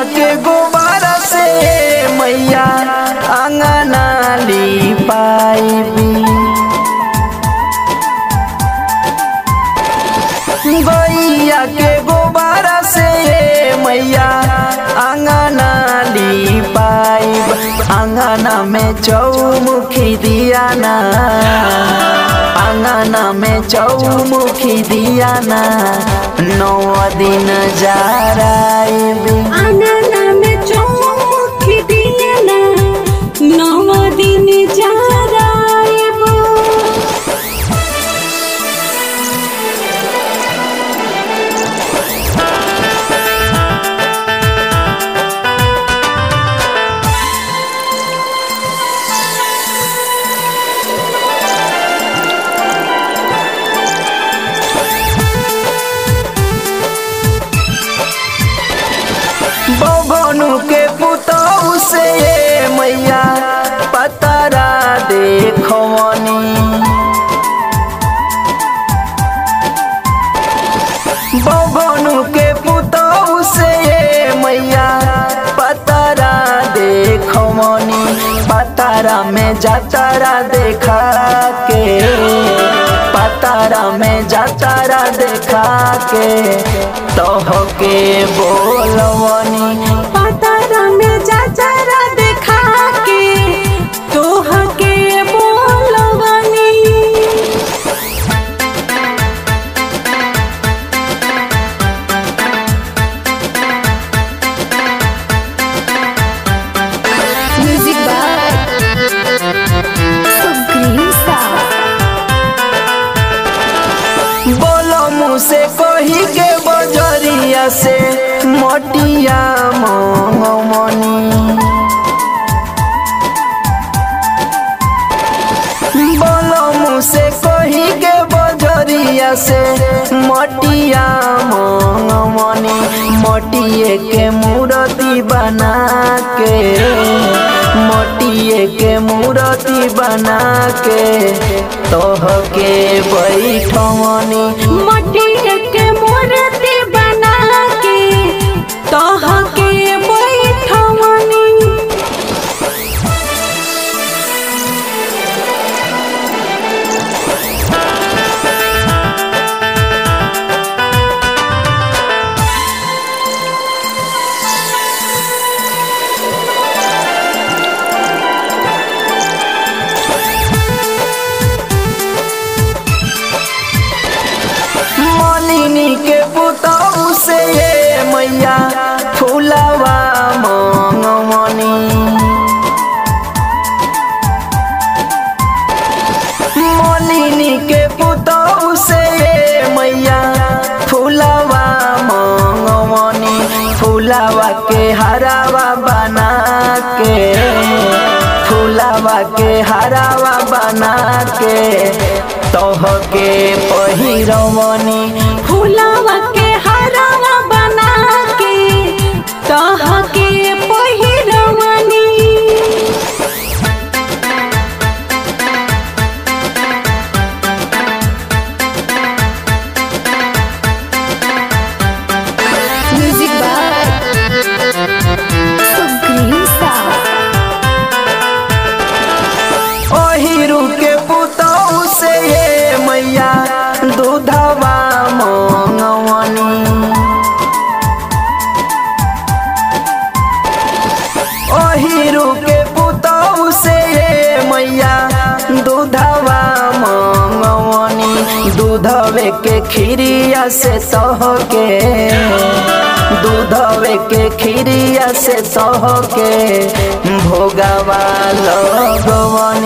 के गोबर से मैया अंगना लिपाइबी। गैया के गोबर से मैया अंगना लिपाइब। अंगना में चौमुखी दियाना, अंगना में चौमुखी दियाना 9 दिन जराइबी। अंगना में चौमुखी दियाना 9 दिन जराइबो। बभनु के पुतौ से मैया पतरा देखवनी। बभनु के पुतौ से मैया पतरा देखवनी। पतरा में जातरा देखा के, पतरा में जातरा देखा के तोह के बोलवनी। पतरा में जातरा देखा के तोह के बोलवनी। म्यूजिक बाय सुग्रीव साहब। बोलो मुँह से कही के बजरिया से मोटिया मंगमनी। बोलो मुँह से कही के बजरिया से मोटिया मंगमनी। मोटिए के मूर्ति बना के, मोटिए के मूर्ति बना के तोह के बैठवनी। मोटिए के मूर्ति बना के तोह के बैठवनी। मालिनी के पुतौ से मैया फूलवा मंगवनी। मालिनी के पुतौ से मैया फूलवा मंगवनी। फूलवा के हरावा बना के, फूलवा के हरावा बना के तोह के पहिरवनी। फूलवा के हरावा बना के तोह के पहिरवनी। म्यूजिक बाय सुग्रीव साहब। ओहिरू के पुतौ से मैया दूधवा मंगवनी। ओहिरू के पुतौ से मैया दूधवा मंगवनी। दूधवे के खीरिया से तोह के, दूधवे के खीरिया से तोह के भोगवा लगवनी।